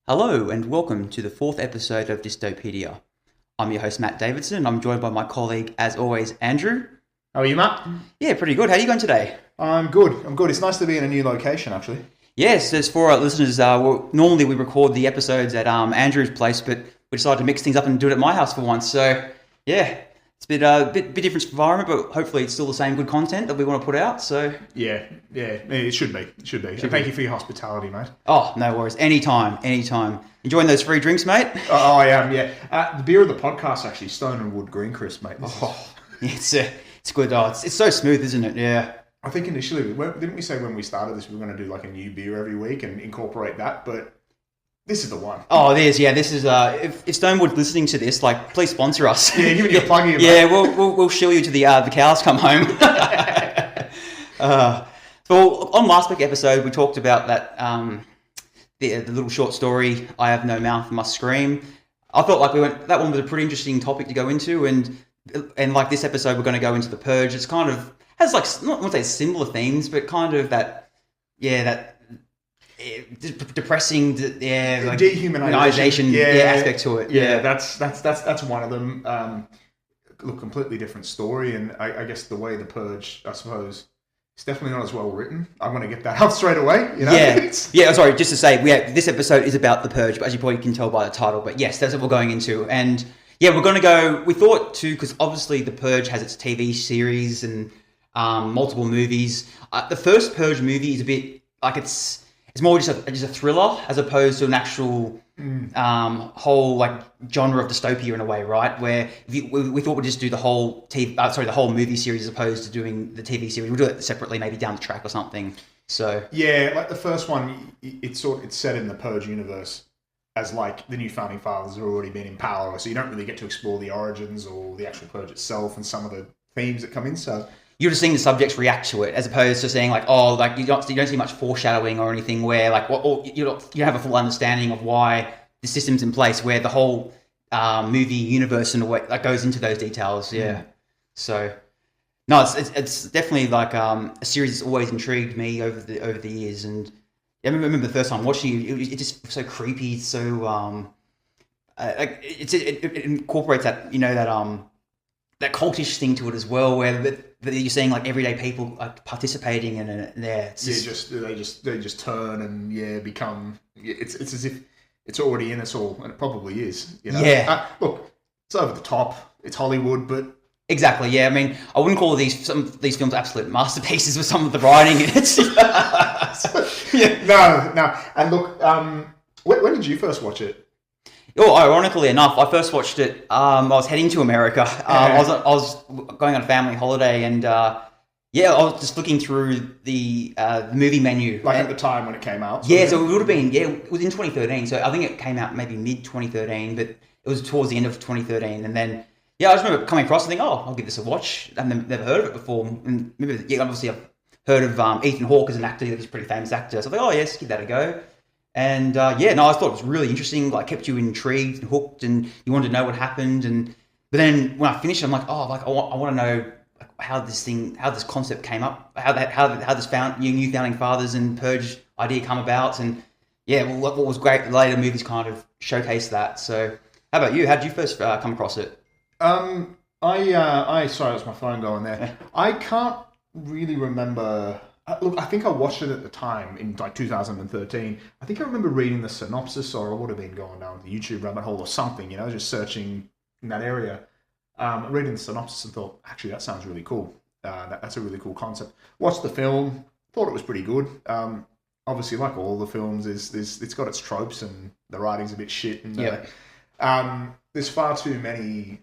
Hello and welcome to the fourth episode of Dystopia. I'm your host Matt Davidson and I'm joined by my colleague, as always, Andrew. How are you, Matt? Yeah, pretty good. How are you going today? I'm good. It's nice to be in a new location, actually. Yes, as for our listeners, normally we record the episodes at Andrew's place, but we decided to mix things up and do it at my house for once. So, yeah, it's a bit different environment, but hopefully it's still the same good content that we want to put out. So Yeah, it should be. And thank you for your hospitality, mate. Oh, no worries. Anytime. Enjoying those free drinks, mate? Oh, I am, yeah. The beer of the podcast, actually, Stone and Wood Green Crisp, mate. It's good. Oh, it's so smooth, isn't it? Yeah. I think initially, didn't we say when we started this we were going to do like a new beer every week and incorporate that? But this is the one. Oh, it is. Yeah, this is. If Stonewood's listening to this, like, please sponsor us. Yeah, give me your plug here, mate. Yeah, we'll shill you to the cows come home. So on last week's episode, we talked about that the little short story, "I Have No Mouth, Must Scream." I felt like that one was a pretty interesting topic to go into, and like this episode, we're going to go into the Purge. It's kind of has like not want to say similar themes, but kind of that depressing, like dehumanization, aspect to it. Yeah, that's one of them. Look, completely different story, and I guess the way the Purge, I suppose, it's definitely not as well written. I'm going to get that out straight away. You know? Yeah. Sorry, just to say, this episode is about the Purge, but as you probably can tell by the title. But yes, that's what we're going into, and yeah, we're going to go. We thought too, because obviously the Purge has its TV series and multiple movies. The first Purge movie is a bit like it's more just a thriller as opposed to an actual whole like genre of dystopia in a way, right? Where we thought we'd just do the whole the whole movie series as opposed to doing the TV series. We'll do it separately, maybe down the track or something. So yeah, like the first one, it's set in the Purge universe as like the new founding fathers have already been in power, so you don't really get to explore the origins or the actual Purge itself and some of the themes that come in. So you're just seeing the subjects react to it, as opposed to saying like, oh, like you don't see much foreshadowing or anything where like you have a full understanding of why the system's in place, where the whole movie universe and way that goes into those details. Yeah. So no, it's definitely like a series that's always intrigued me over the years, and I remember the first time watching it just was so creepy. It's so like it incorporates that that cultish thing to it as well, where that you're seeing like everyday people like participating in it. Yeah, they just turn and become. It's as if it's already in us all, and it probably is. You know? Yeah. Look, it's over the top. It's Hollywood, but exactly. Yeah, I mean, I wouldn't call some of these films absolute masterpieces with some of the writing in it. No. And look, when did you first watch it? Oh, ironically enough, I first watched it. I was heading to America. I was going on a family holiday, and I was just looking through the movie menu. Like at the time when it came out. Yeah, so it would have been it was in 2013. So I think it came out maybe mid 2013, but it was towards the end of 2013. And then I just remember coming across and thinking, oh, I'll give this a watch. I've never heard of it before. And obviously I've heard of Ethan Hawke as an actor. He's a pretty famous actor. So I thought, oh yes, give that a go. And I thought it was really interesting. Like, kept you intrigued and hooked, and you wanted to know what happened. But then when I finished, I'm like, oh, like I want to know how this concept came up, how this new founding fathers and Purge idea come about, and what was great. The later movies kind of showcased that. So, how about you? How did you first come across it? Sorry, that was my phone going there. I can't really remember. Look, I think I watched it at the time in like 2013. I think I remember reading the synopsis, or I would have been going down the YouTube rabbit hole or something, just searching in that area. Reading the synopsis and thought, actually, that sounds really cool. That's a really cool concept. Watched the film, thought it was pretty good. Obviously, like all the films, it's got its tropes and the writing's a bit shit. And there's far too many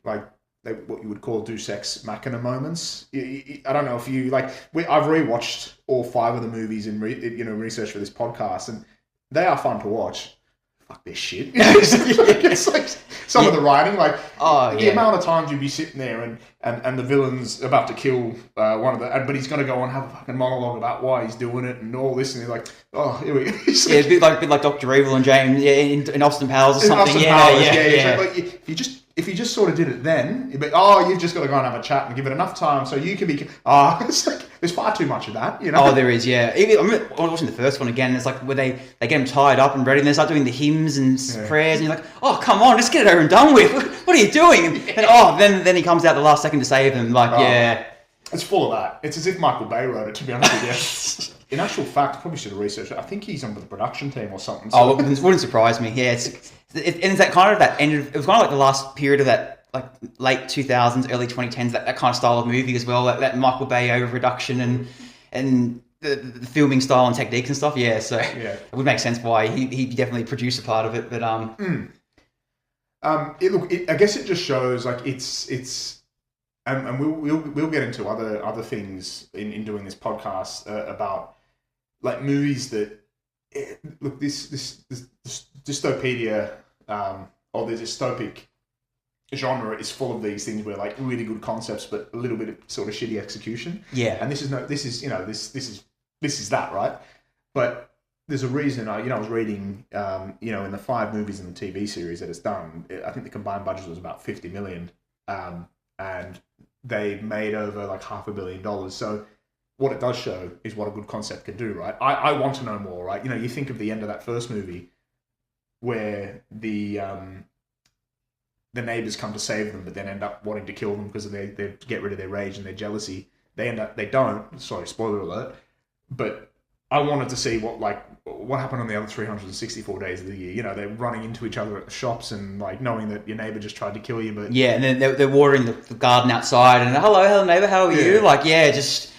what you would call deus ex machina moments. I don't know if you I've rewatched all 5 of the movies in research for this podcast, and they are fun to watch. Fuck this shit. It's like some of the writing, the amount of times you'd be sitting there and the villain's about to kill one of but he's going to go and have a fucking monologue about why he's doing it and all this, and you're like, oh, here we go. A bit like Dr. Evil and James in Austin Powers or something. Like, if you just if you just sort of did it then, you'd be, oh, you've just got to go and have a chat and give it enough time so you can be... it's like, there's far too much of that, you know? Oh, there is, yeah. Even, I remember watching the first one again, it's like where they get them tied up and ready, and they start doing the hymns and prayers, and you're like, oh, come on, just get it over and done with. What are you doing? And then he comes out the last second to save them. Like, yeah. It's full of that. It's as if Michael Bay wrote it, to be honest with you. In actual fact, I probably should have researched it. I think he's on with the production team or something. So. Oh, it wouldn't surprise me. Yeah, it's that kind of that end of, it was kind of like the last period of that, like late 2000s, early 2010s, that kind of style of movie as well, that Michael Bay over-production and the filming style and techniques and stuff. Yeah, so it would make sense why he definitely produced a part of it. But I guess it just shows like it's and we'll get into other things in doing this podcast about like movies that look this Dystopia or the dystopic genre is full of these things where like really good concepts but a little bit of sort of shitty execution. Yeah. And this is that, right? But there's a reason. I was reading in the 5 movies in the TV series that it's done, I think the combined budget was about $50 million, and they made over like $500 million. So what it does show is what a good concept can do, right? I want to know more, right? You think of the end of that first movie where the neighbors come to save them, but then end up wanting to kill them because they get rid of their rage and their jealousy. They don't. Sorry, spoiler alert. But I wanted to see what happened on the other 364 days of the year. They're running into each other at the shops and like knowing that your neighbor just tried to kill you. But yeah, and then they're watering the garden outside, and hello neighbor, how are you? Like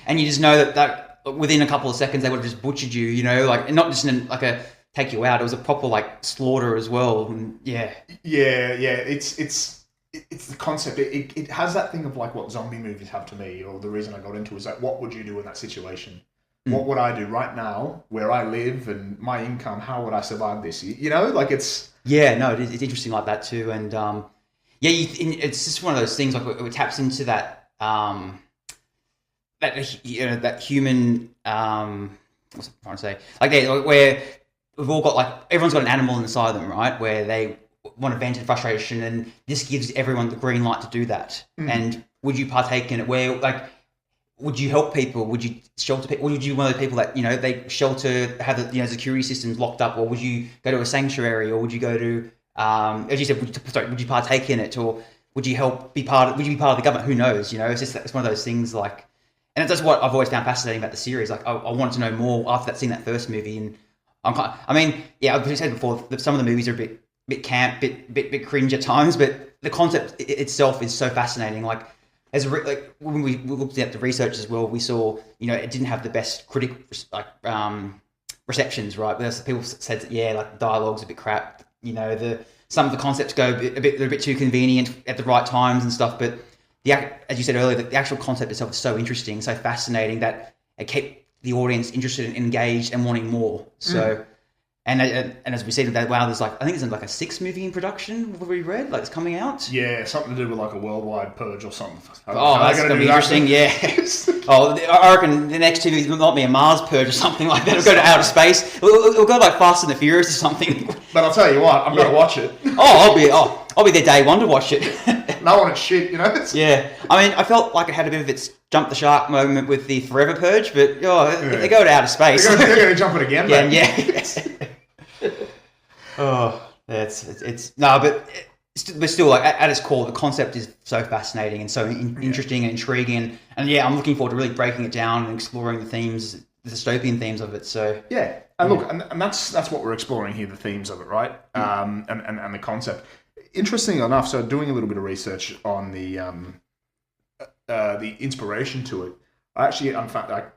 and you just know that within a couple of seconds they would have just butchered you. Like not just in like a take you out. It was a proper like slaughter as well. And yeah. It's the concept. It has that thing of like what zombie movies have to me, or the reason I got into it is like, what would you do in that situation? What would I do right now, where I live and my income? How would I survive this? Like it's... Yeah, no, it's interesting like that too. And it's just one of those things like it taps into that that human what's I'm trying to say, like where we've all got like everyone's got an animal inside them, right? Where they want to vent frustration, and this gives everyone the green light to do that. And would you partake in it? Where like, would you help people? Would you shelter people? Would you be one of those people that they shelter, have the security systems locked up, or would you go to a sanctuary, or would you go to as you said, would you partake in it, or would you be part of the government? Who knows? It's one of those things like, and that's what I've always found fascinating about the series. Like I wanted to know more after seeing that first movie, and I've said before, some of the movies are a bit camp, bit cringe at times, but the concept itself is so fascinating. Like when we looked at the research as well, we saw it didn't have the best receptions, right? But people said that like the dialogue's a bit crap. Some of the concepts they're a bit too convenient at the right times and stuff. But as you said earlier, the actual concept itself is so interesting, so fascinating that it kept the audience interested and engaged and wanting more. So. And as we said, there's I think there's like a 6th movie in production. What we read, like it's coming out. Yeah, something to do with like a worldwide purge or something. That's gonna be interesting. Yeah. I reckon the next 2 movies will not be a Mars purge or something like that. It'll go to outer space. It'll go like Fast and the Furious or something. But I'll tell you what, I'm gonna watch it. I'll be there day one to watch it. No one, it's shit, Yeah, I mean, I felt like it had a bit of its jump the shark moment with the Forever Purge, but if they go to outer space, they're going to jump it again. But still, like at its core, the concept is so fascinating and so interesting and intriguing, and I'm looking forward to really breaking it down and exploring the themes, the dystopian themes of it. So look, and that's what we're exploring here, the themes of it, right? And the concept. Interesting enough, so doing a little bit of research on the inspiration to it, I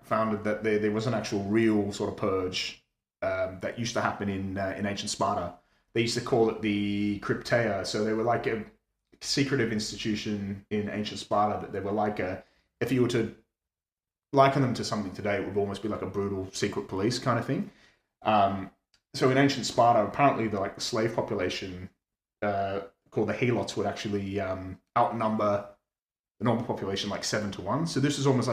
found that there was an actual real sort of purge that used to happen in ancient Sparta. They used to call it the Crypteia. So they were like a secretive institution in ancient Sparta. That they were like if you were to liken them to something today, it would almost be like a brutal secret police kind of thing. So in ancient Sparta, apparently the slave population called the helots would actually outnumber the normal population like 7 to 1. So this is almost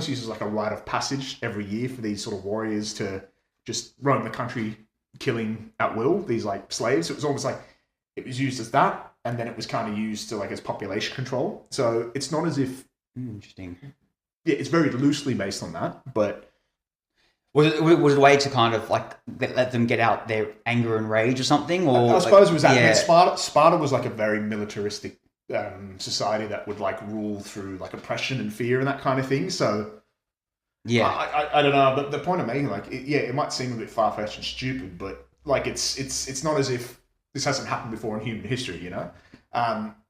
used as like a rite of passage every year for these sort of warriors to just roam the country killing at will these like slaves. It was almost like it was used as that, and then it was kind of used to like as population control. So it's not as if Interesting. yeah, it's very loosely based on that, but Was it a way to kind of like let them get out their anger and rage or something? Or I suppose it was that. Yeah. I mean, Sparta was like a very militaristic society that would like rule through like oppression and fear and that kind of thing. So Yeah. I don't know, but the point I'm making, like, it might seem a bit far fetched and stupid, but like it's not as if this hasn't happened before in human history, you know.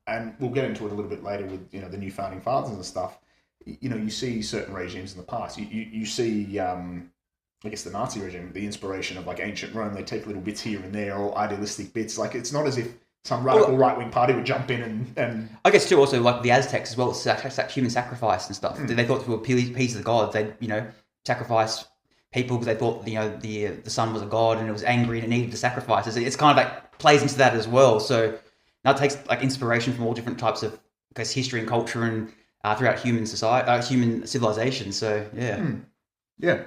And we'll get into it a little bit later with the new founding fathers and stuff. You see certain regimes in the past. You see. I guess the Nazi regime, the inspiration of like ancient Rome, they take little bits here and there, or idealistic bits. Like it's not as if some radical right-wing party would jump in and I guess too also like the Aztecs as well, it's like human sacrifice and stuff. They thought to appease the gods, they'd sacrifice people because they thought the sun was a god and it was angry and it needed the sacrifices. It's kind of like plays into that as well. So now it takes like inspiration from all different types of I guess history and culture and throughout human society, human civilization. So yeah.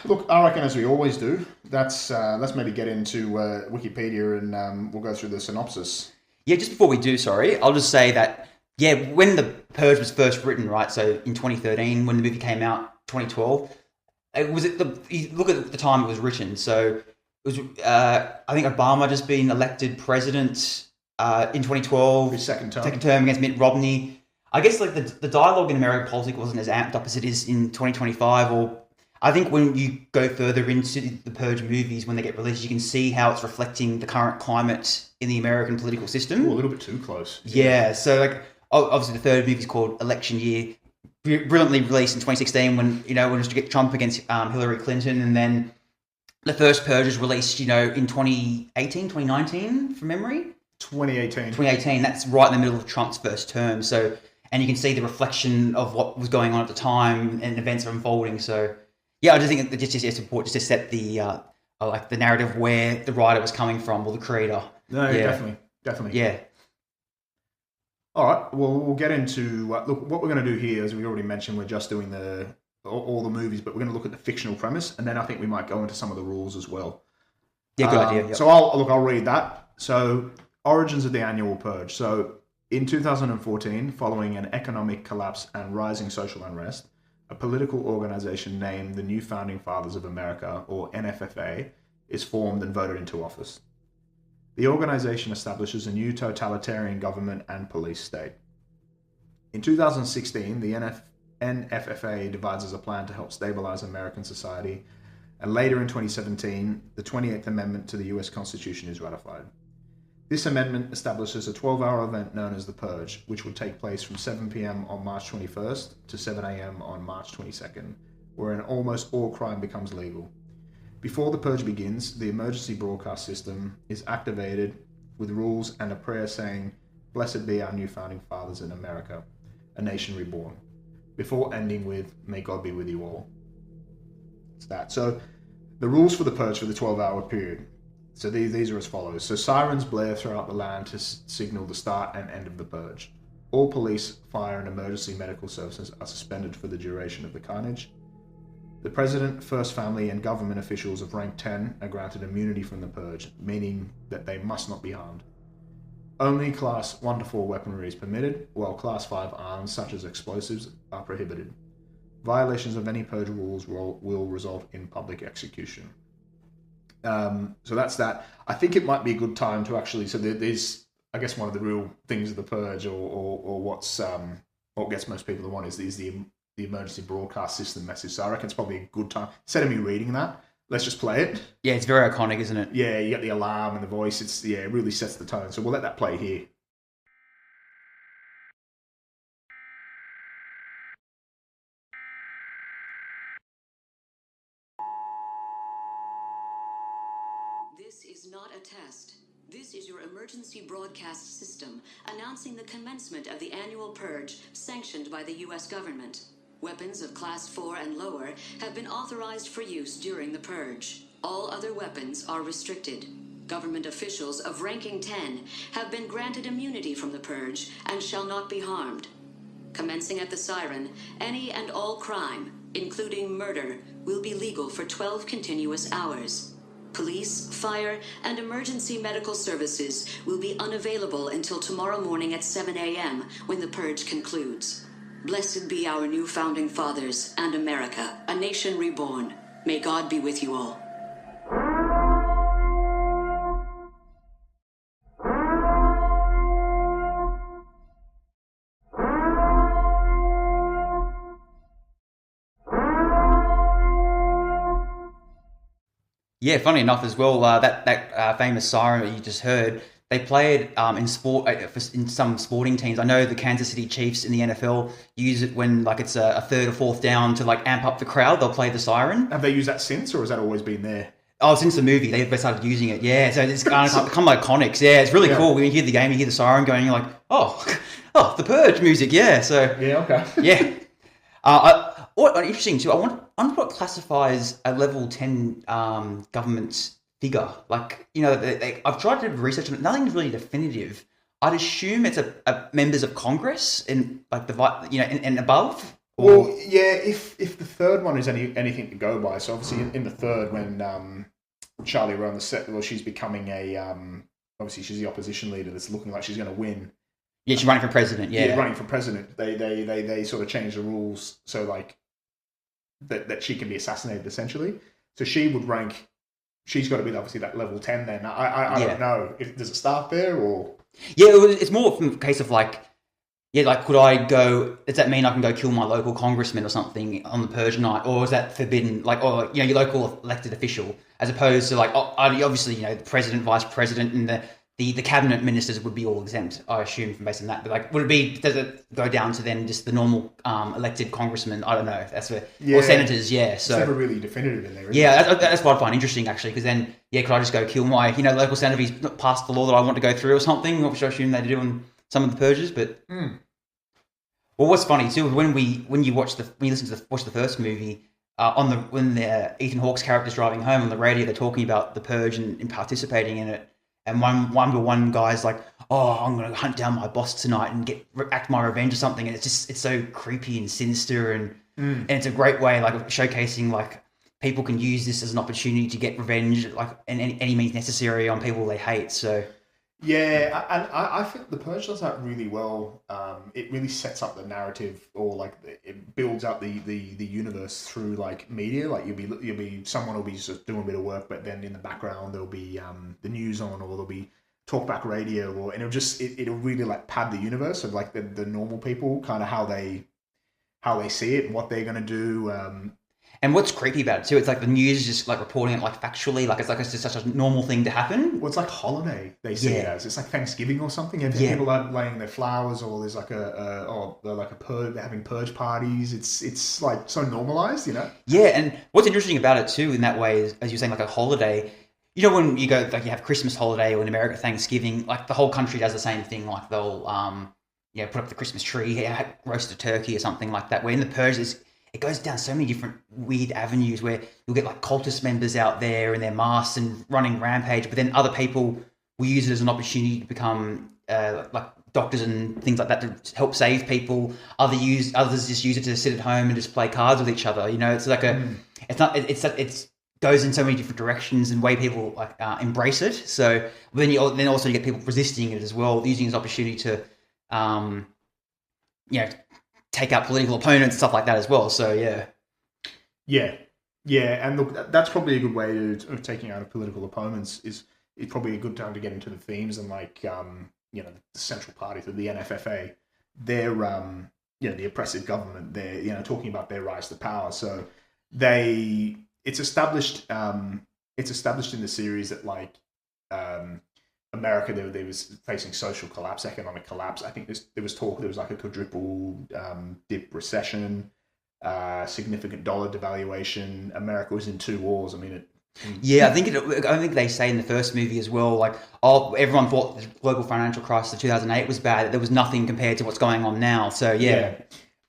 Look, I reckon as we always do, let's maybe get into Wikipedia and we'll go through the synopsis. Yeah, just before we do, sorry, I'll just say that, when The Purge was first written, right, so in 2013, when the movie came out, 2012, you look at the time it was written, so it was, I think Obama just been elected president in 2012. His second term. Second term against Mitt Romney. I guess like the dialogue in American politics wasn't as amped up as it is in 2025, or I think when you go further into the Purge movies, when they get released, you can see how it's reflecting the current climate in the American political system. Ooh, a little bit too close. Yeah, so like obviously the third movie is called Election Year, brilliantly released in 2016 when it was to get Trump against Hillary Clinton, and then the first Purge was released in 2018, 2019 from memory. 2018. That's right in the middle of Trump's first term. So and you can see the reflection of what was going on at the time and events are unfolding. So. Yeah, I just think it's just important just to set the like the narrative where the writer was coming from or the creator. No, yeah. definitely. Yeah. All right. Well, we'll get into look. What we're going to do here, as we already mentioned, we're just doing all the movies, but we're going to look at the fictional premise, and then I think we might go into some of the rules as well. Yeah, good idea. Yep. So I'll read that. So origins of the annual purge. So in 2014, following an economic collapse and rising social unrest, a political organization named the New Founding Fathers of America, or NFFA, is formed and voted into office. The organization establishes a new totalitarian government and police state. In 2016, the NFFA devises a plan to help stabilize American society, and later in 2017, the 28th Amendment to the US Constitution is ratified. This amendment establishes a 12-hour event known as the Purge, which would take place from 7 p.m. on March 21st to 7 a.m. on March 22nd, wherein almost all crime becomes legal. Before the Purge begins, the emergency broadcast system is activated with rules and a prayer saying, "Blessed be our new founding fathers in America, a nation reborn," before ending with, "May God be with you all." It's that. So the rules for the Purge for the 12-hour period. So these are as follows. So sirens blare throughout the land to signal the start and end of the purge. All police, fire, and emergency medical services are suspended for the duration of the carnage. The president, first family, and government officials of rank 10 are granted immunity from the purge, meaning that they must not be harmed. Only class 1 to 4 weaponry is permitted, while class 5 arms, such as explosives, are prohibited. Violations of any purge rules will result in public execution. So that's that. I think it might be a good time to actually. So there's, I guess, one of the real things of the purge, or what gets most people to want is the emergency broadcast system message. So I reckon it's probably a good time. Instead of me reading that, let's just play it. Yeah, it's very iconic, isn't it? Yeah, you get the alarm and the voice. It really sets the tone. So we'll let that play here. This is not a test. This is your emergency broadcast system announcing the commencement of the annual purge sanctioned by the U.S. government. Weapons of Class 4 and lower have been authorized for use during the purge. All other weapons are restricted. Government officials of ranking 10 have been granted immunity from the purge and shall not be harmed. Commencing at the siren, any and all crime, including murder, will be legal for 12 continuous hours. Police, fire, and emergency medical services will be unavailable until tomorrow morning at 7 a.m. when the purge concludes. Blessed be our new founding fathers and America, a nation reborn. May God be with you all. Yeah, funny enough as well, that famous siren that you just heard, they play it in some sporting teams. I know the Kansas City Chiefs in the NFL use it when like it's a third or fourth down to like amp up the crowd. They'll play the siren. Have they used that since, or has that always been there? Oh, since the movie, they started using it. Yeah, so it's kind of become iconic. Yeah, it's really cool. When you hear the game, you hear the siren going, you're like, oh, the Purge music. Yeah, so yeah, okay, yeah. What interesting too. I wonder what classifies a level 10 government figure. Like, you know, I've tried to research on it. Nothing's really definitive. I'd assume it's a members of Congress in like the and above. Or... Well, yeah. If the third one is anything to go by, so obviously in the third, when Charlie Rowe on the set, well, she's becoming obviously she's the opposition leader that's looking like she's going to win. Yeah, she's running for president. Yeah, running for president. They sort of changed the rules so like. That she can be assassinated essentially, so she would rank. She's got to be obviously that level 10. Then I don't know if does it start there or it's more from a case of like could I go? Does that mean I can go kill my local congressman or something on the Purge night, or is that forbidden? Like, or your local elected official, as opposed to like obviously the president, vice president, and the cabinet ministers would be all exempt, I assume, from based on that. But like, does it go down to then just the normal elected congressman? I don't know if that's or senators. Yeah, so it's never really definitive in there. That's what I find interesting actually, because then could I just go kill my local senator if he's not passed the law that I want to go through or something? Which I assume they do in some of the purges. But well, what's funny too when you watch the first movie. When the Ethan Hawke's character's driving home on the radio, they're talking about the purge and participating in it. And one guy's like, "Oh, I'm going to hunt down my boss tonight and act my revenge or something." And it's so creepy and sinister, and it's a great way like of showcasing like people can use this as an opportunity to get revenge, like in any means necessary on people they hate. So yeah, and I think the Purge does that really well. It really sets up the narrative, or like it builds up the universe through like media. Like you'll be someone will be just doing a bit of work, but then in the background there'll be the news on, or there'll be talkback radio, and it'll really like pad the universe of like the normal people, kind of how they see it and what they're gonna do. And what's creepy about it too, it's like the news is just like reporting it like factually, like it's just such a normal thing to happen. Well, it's like holiday, they see it as. It's like Thanksgiving or something. People are laying their flowers, or there's like a purge, they're having purge parties. It's like so normalized, Yeah, and what's interesting about it too in that way is, as you're saying, like a holiday, when you go, like you have Christmas holiday, or in America Thanksgiving, like the whole country does the same thing. Like they'll put up the Christmas tree, roast a turkey or something like that. Where in the Purge it goes down so many different weird avenues where you'll get like cultist members out there in their masks and running rampage, but then other people will use it as an opportunity to become like doctors and things like that to help save people. Others just use it to sit at home and just play cards with each other. It's like it goes in so many different directions and way people like embrace it. So then also you get people resisting it as well, using it as an opportunity to take out political opponents and stuff like that as well. So yeah, and look, that's probably a good way of taking out political opponents. Is probably a good time to get into the themes and like the central party, so the NFFA, they're the oppressive government. They're talking about their rise to power. So it's established in the series that like America, they was facing social collapse, economic collapse. I think there was talk there was like a quadruple dip recession, significant dollar devaluation. America was in 2 wars. I mean, I think they say in the first movie as well, like, everyone thought the global financial crisis of 2008 was bad. There was nothing compared to what's going on now. So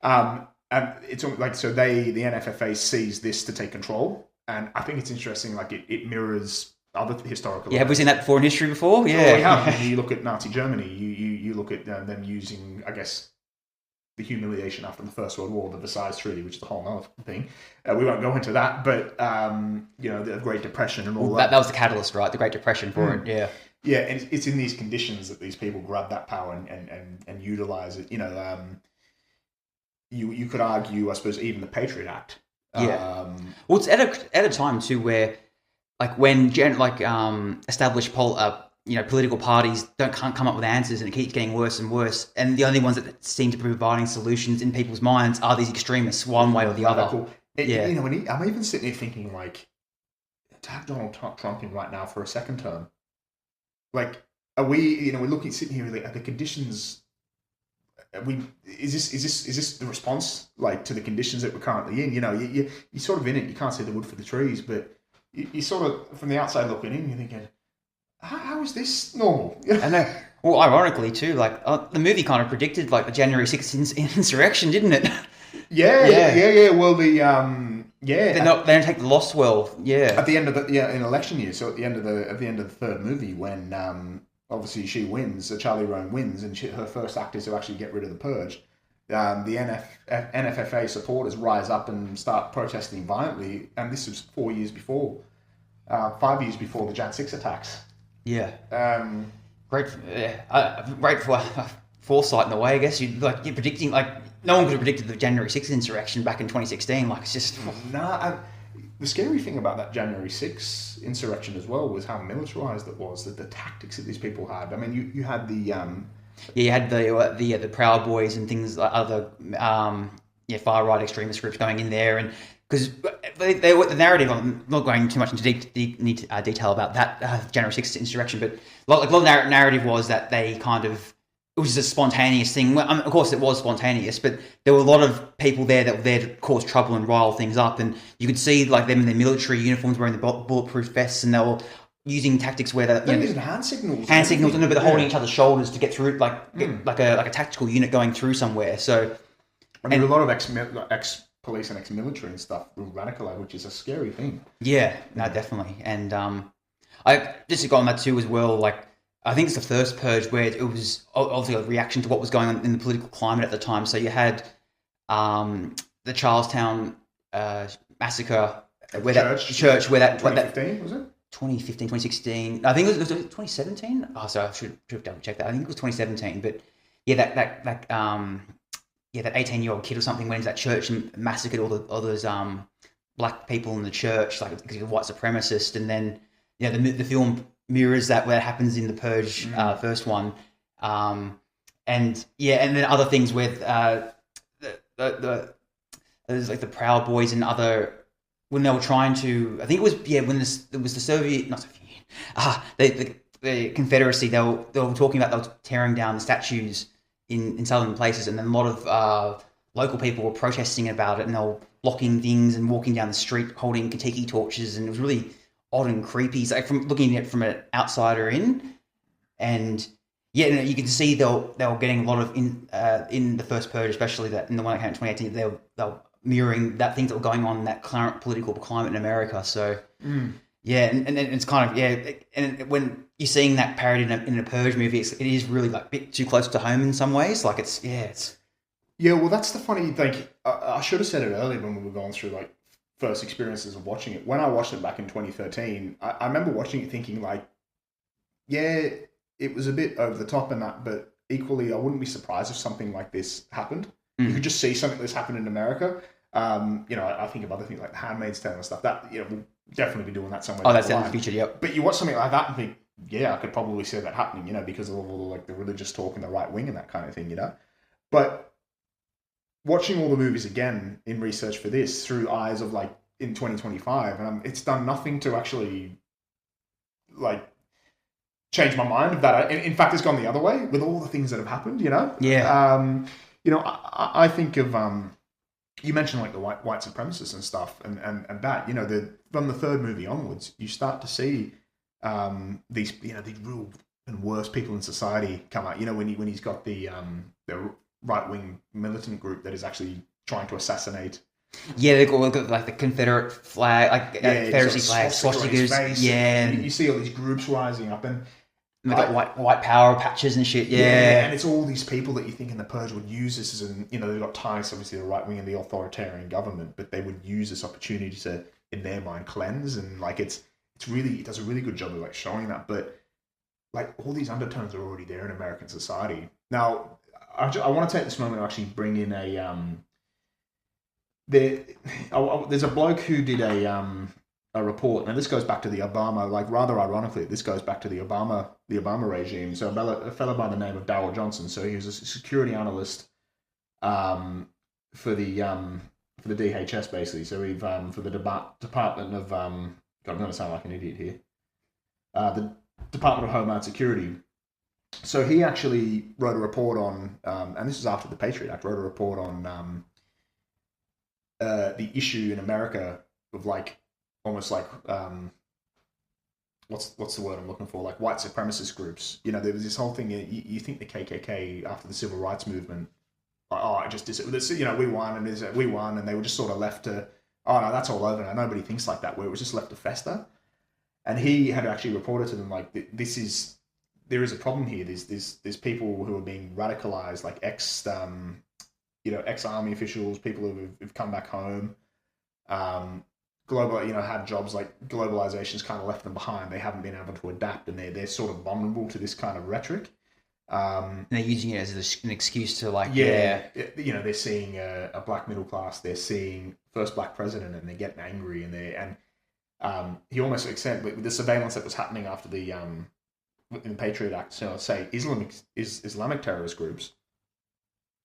and it's like, so the NFFA sees this to take control, and I think it's interesting. Like it mirrors other historical. Yeah, have we seen that before in history before? Yeah, well, we have. You look at Nazi Germany. You look at them using, I guess, the humiliation after the First World War, the Versailles Treaty, which is a whole other thing. We won't go into that, but the Great Depression and all that. That was the catalyst, right? The Great Depression for it, yeah. Yeah, and it's in these conditions that these people grab that power and utilize it. You could argue, I suppose, even the Patriot Act. Yeah. Well, it's at a time too where, like, when established political parties can't come up with answers, and it keeps getting worse and worse, and the only ones that seem to be providing solutions in people's minds are these extremists, one way or the other. Cool. I'm even sitting here thinking, like, to have Donald Trump in right now for a second term, like, are we? We're sitting here, like, are the conditions? Is this the response, like, to the conditions that we're currently in? You're sort of in it. You can't see the wood for the trees, but you sort of, from the outside looking in, you're thinking, how is this normal? I know. Well, ironically too, like, the movie kind of predicted, like, the January 6th insurrection, didn't it? Yeah. Well, they don't take the loss well. Yeah. At the end of in election year, so at the end of the third movie, when obviously she wins, Charlie Rome wins, and her first act is to actually get rid of the Purge. The NFFA supporters rise up and start protesting violently, and this was 5 years before the Jan 6 attacks. Yeah. Great foresight in a way, I guess. You're predicting, like, no one could have predicted the January 6th insurrection back in 2016. Like, it's just... The scary thing about that January 6th insurrection as well was how militarized it was, that the tactics that these people had. I mean, you had the... you had the Proud Boys and things like other far-right extremist groups going in there, and because the narrative, I'm not going too much into detail about that January 6th insurrection, but a lot of narrative was that they kind of, it was just a spontaneous thing. Well, of course, it was spontaneous, but there were a lot of people there that were there to cause trouble and rile things up, and you could see, like, them in their military uniforms wearing the bulletproof vests, and they were using tactics where they're using hand signals, but they're holding each other's shoulders to get through, like a tactical unit going through somewhere. So, there were a lot of ex-police and ex-military and stuff were radicalized, which is a scary thing. Yeah, no, definitely. And I just got on that too as well. Like, I think it's the first Purge where it was obviously a reaction to what was going on in the political climate at the time. So you had the Charlestown massacre, where that church, where that 2015 was it? 2015, 2016. I think it was 2017. Oh, sorry, I should have double checked that. I think it was 2017. But yeah, that 18-year-old kid or something went into that church and massacred all those black people in the church, like, because he was a white supremacist. And then the film mirrors that, where it happens in the Purge first one, and then other things with there's like the Proud Boys and other, when they were trying to, I think it was when it was the Soviet, not Soviet Union, the Confederacy, they were talking about, they were tearing down the statues in southern places, and then a lot of local people were protesting about it, and they were blocking things and walking down the street holding tiki torches, and it was really odd and creepy. So, from looking at it from an outsider in, and you can see they were getting a lot of in the first Purge, especially that in the one that came in 2018, they were mirroring that things that were going on in that current political climate in America. So and it's kind of and when you're seeing that parodied in a Purge movie, it is really, like, a bit too close to home in some ways. Like, it's well, that's the funny thing. I should have said it earlier when we were going through, like, first experiences of watching it. When I watched it back in 2013, I remember watching it thinking, like, it was a bit over the top and that, but equally, I wouldn't be surprised if something like this happened. You could just see something that's happened in America. I think of other things like The Handmaid's Tale and stuff. That, we'll definitely be doing that somewhere. Oh, that's in the future, yep. But you watch something like that and think, I could probably see that happening, because of all the, like, the religious talk and the right wing and that kind of thing, But watching all the movies again in research for this through eyes of, like, in 2025, and it's done nothing to actually, like, change my mind of that. In fact, it's gone the other way with all the things that have happened, Yeah. I think of you mentioned, like, the white supremacists and stuff, and that, from the third movie onwards, you start to see these real and worst people in society come out. When he's got the right wing militant group that is actually trying to assassinate. Yeah, they got like the Confederate flag, like Confederacy flag, swastikas. You see all these groups rising up, and And they've got white power patches and shit. Yeah, and it's all these people that you think in the Purge would use this as an, they've got ties, obviously, the right wing and the authoritarian government, but they would use this opportunity to, in their mind, cleanse, and like it does a really good job of like showing that, but like all these undertones are already there in American society. Now, I want to take this moment to actually bring in there's a bloke who did a report. Now this goes back to the Obama, like rather ironically, this goes back to the Obama regime. So a fellow by the name of Darrell Johnson. So he was a security analyst for the DHS basically. So he for the Department of God, I'm going to sound like an idiot here. The Department of Homeland Security. So he actually wrote a report on, and this is after the Patriot Act, wrote a report on the issue in America of like almost like what's the word I'm looking for, like white supremacist groups. There was this whole thing. You think the KKK after the civil rights movement, like, we won and they were just sort of left to, oh no, that's all over now. Nobody thinks like that. Where it was just left to fester. And he had actually reported to them like there is a problem here. There's people who are being radicalized, like ex-army officials, people who've come back home, had jobs, like globalization's kind of left them behind. They haven't been able to adapt, and they're sort of vulnerable to this kind of rhetoric. And they're using it as an excuse to like, they're seeing a black middle class, they're seeing first black president, and they're getting angry, and he almost said with the surveillance that was happening after the in the Patriot Act, so say Islamic terrorist groups,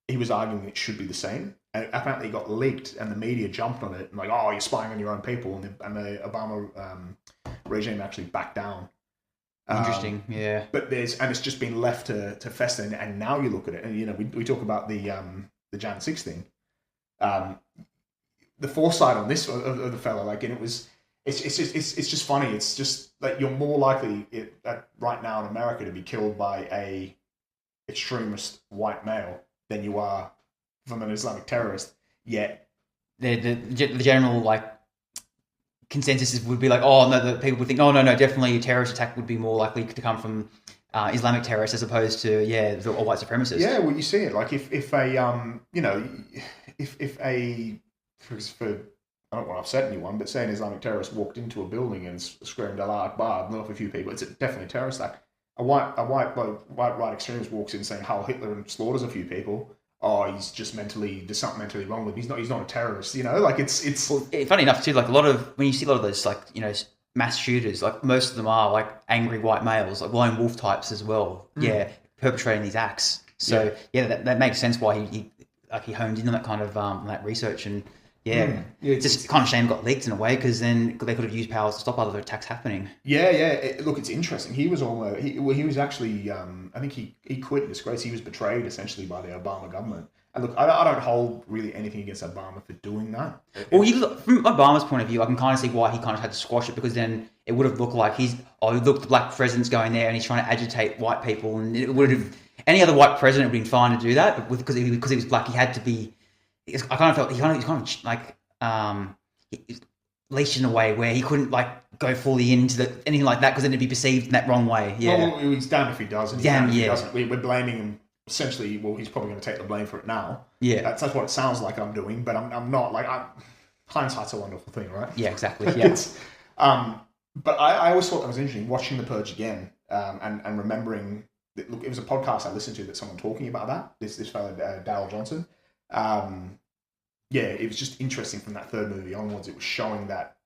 he was arguing it should be the same. And apparently it got leaked, and the media jumped on it, and like, oh, you're spying on your own people, and the Obama regime actually backed down. Interesting, yeah. But it's just been left to fester, and now you look at it, and we talk about the Jan 6 thing, the foresight on this of the fella, like, and it's just funny. It's just like you're more likely right now in America to be killed by a extremist white male than you are from an Islamic terrorist. Yet the general like consensus would be like, oh no, the people would think, oh no, definitely a terrorist attack would be more likely to come from Islamic terrorists as opposed to the white supremacists. Yeah, well, you see it like if I don't want to upset anyone, but say an Islamic terrorist walked into a building and screamed Allah Akbar, blew off a few people, it's definitely a terrorist act. A white right extremist walks in saying Heil Hitler and slaughters a few people. Oh, there's something mentally wrong with him. He's not a terrorist, like it's. Well, funny enough too, like when you see a lot of those like mass shooters, like most of them are like angry white males, like lone wolf types as well. Perpetrating these acts. So that makes sense why he honed in on that kind of that research. And it's just kind of shame it got leaked in a way, because then they could have used powers to stop other attacks happening. Look, it's interesting. He was he was actually I think he quit in disgrace. He was betrayed essentially by the Obama government. And look, I don't hold really anything against Obama for doing that. Well, from Obama's point of view, I can kind of see why he kind of had to squash it, because then it would have looked like the black president's going there and he's trying to agitate white people, and it would have, any other white president would have been fine to do that, but because he was black, he had to be. I kind of felt he's kind of like leashed in a way where he couldn't like go fully into anything like that, because then it'd be perceived in that wrong way. Yeah, well, he's damned if he does, and he's damned if he doesn't. We're blaming him essentially. Well, he's probably going to take the blame for it now. Yeah, that's what it sounds like I'm doing, but I'm not. Like, hindsight's a wonderful thing, right? Yeah, exactly. Yeah. But I always thought that was interesting watching The Purge again, and remembering that. Look, it was a podcast I listened to that someone talking about that. This fellow Darrell Johnson. It was just interesting from that third movie onwards. It was showing that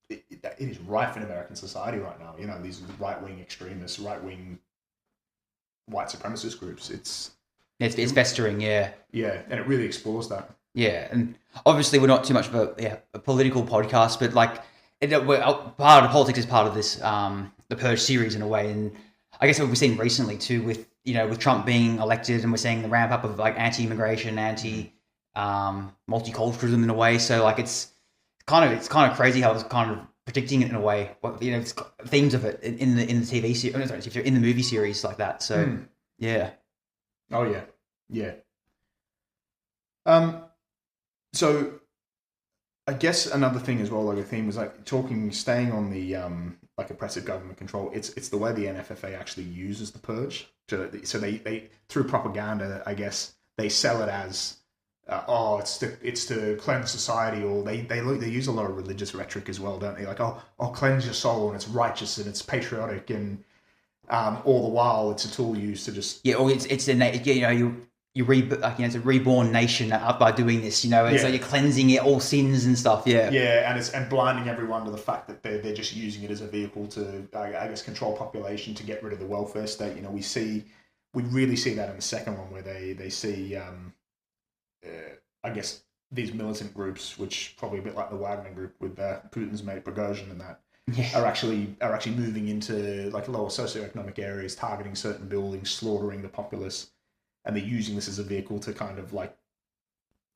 it is rife in American society right now. These right-wing extremists, right-wing white supremacist groups. It's festering, yeah. Yeah, and it really explores that. Yeah, and obviously we're not too much of a political podcast, but like part of politics is part of this the Purge series in a way, and I guess what we've seen recently too with Trump being elected, and we're seeing the ramp up of like anti-immigration, multiculturalism in a way. So like it's kind of crazy how it's kind of predicting it in a way. It's themes of it in the TV series, in the movie series like that. So yeah. Oh yeah. So I guess another thing as well, like a theme was like staying on the like oppressive government control. It's the way the NFFA actually uses the purge. So they through propaganda, I guess they sell it as it's to cleanse society, or they use a lot of religious rhetoric as well, don't they? Like cleanse your soul, and it's righteous and it's patriotic, and all the while it's a tool used to just or it's it's a reborn nation by doing this. It's like you're cleansing it, all sins and stuff. And blinding everyone to the fact that they're just using it as a vehicle to I guess control population, to get rid of the welfare state. We really see that in the second one, where they see I guess these militant groups, which probably a bit like the Wagner group with Putin's mate Prigozhin and that, are actually moving into like lower socioeconomic areas, targeting certain buildings, slaughtering the populace, and they're using this as a vehicle to kind of like,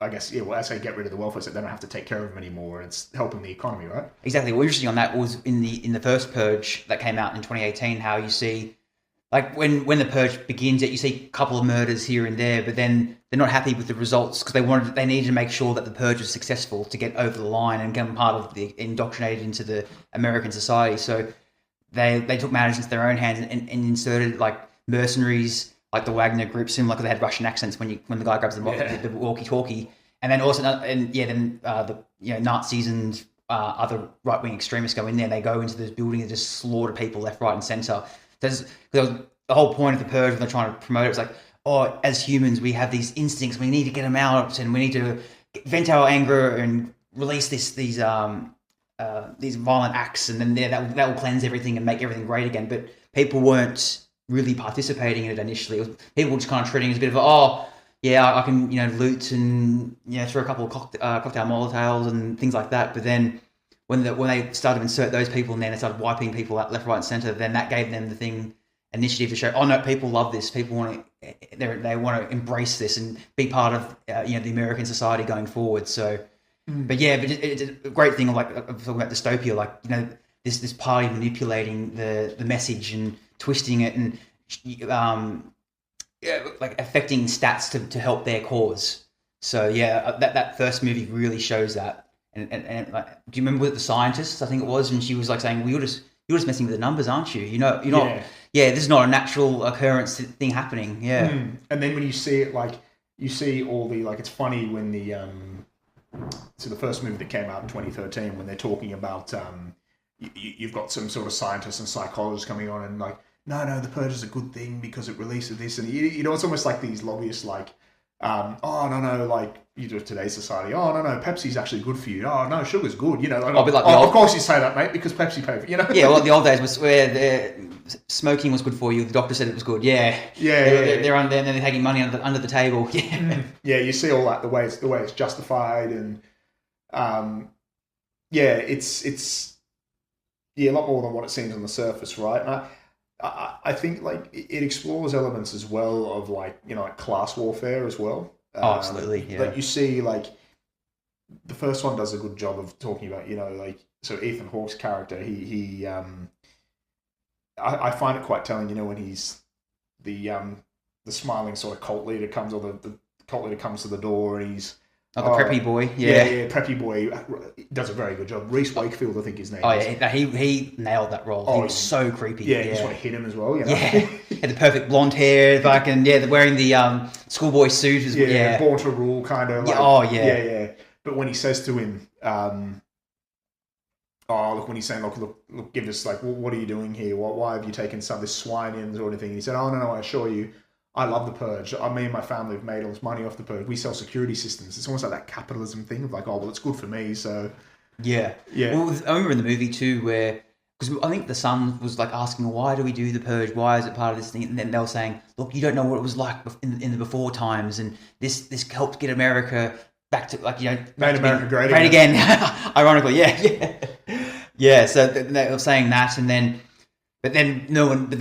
I guess, I say get rid of the welfare state. They don't have to take care of them anymore. It's helping the economy, right? Exactly. What interesting on that was in the first Purge that came out in 2018, how you see, like when the Purge begins, you see a couple of murders here and there, but then they're not happy with the results because they needed to make sure that the Purge was successful to get over the line and become part of the indoctrinated into the American society. So they took matters into their own hands and inserted like mercenaries, like the Wagner group, similar because they had Russian accents when the guy grabs the walkie-talkie, and then also the Nazis and other right-wing extremists go in there. They go into this building and just slaughter people left, right, and center. Because the whole point of the Purge, when they're trying to promote it, was like, as humans, we have these instincts. We need to get them out, and we need to vent our anger and release these violent acts, and then that will cleanse everything and make everything great again. But people weren't really participating in it initially. People were just kind of treating it as a bit of I can loot and throw a couple of cocktail molotovs and things like that. But then when they started to insert those people, and then they started wiping people out left, right, and center, then that gave them the initiative to show, no, people love this. People they want to embrace this and be part of the American society going forward. So, but it's a great thing. Like I'm talking about dystopia, like this party manipulating the message and twisting it and like affecting stats to help their cause. So that first movie really shows that. And like, do you remember with the scientist? I think it was, and she was like saying, "Well, you're just messing with the numbers, aren't you? You're not. Yeah, this is not a natural occurrence thing happening." Yeah. And then when you see it, like you see all the it's funny when the the first movie that came out in 2013, when they're talking about you've got some sort of scientists and psychologists coming on and like, no, the Purge is a good thing because it releases this, and it's almost like these lobbyists like. No, like you do today's society. No, Pepsi's actually good for you. No, sugar's good. Of course you say that, mate, because Pepsi paid for it. Yeah, well, the old days was where smoking was good for you. The doctor said it was good. Yeah. They're under there and they're taking money under the table. Yeah. Yeah, you see all that the way it's justified, and it's a lot more than what it seems on the surface, right? And I think like it explores elements as well of like class warfare as well. Absolutely, yeah. Like you see, like the first one does a good job of talking about so Ethan Hawke's character. I find it quite telling. When he's the smiling sort of cult leader comes, or the cult leader comes to the door, and he's. The preppy boy, preppy boy does a very good job. Reese Wakefield, I think his name is. Yeah, he nailed that role. He was so creepy. Yeah, you just want to hit him as well. Yeah, had the perfect blonde hair, fucking wearing the schoolboy suit as well. Yeah, born to rule kind of. Like, yeah. But when he says to him, look, when he's saying, look, give us what are you doing here? Why have you taken some of this swine in or anything? And he said, no, I assure you. I love the Purge. Me and my family have made all this money off the Purge. We sell security systems. It's almost like that capitalism thing of it's good for me. So yeah. Well, I remember in the movie too, where because I think the son was like asking, why do we do the Purge? Why is it part of this thing? And then they were saying, look, you don't know what it was like in the before times, and this helped get America back to made America great again. Ironically, yeah. So they were saying that, and then. But then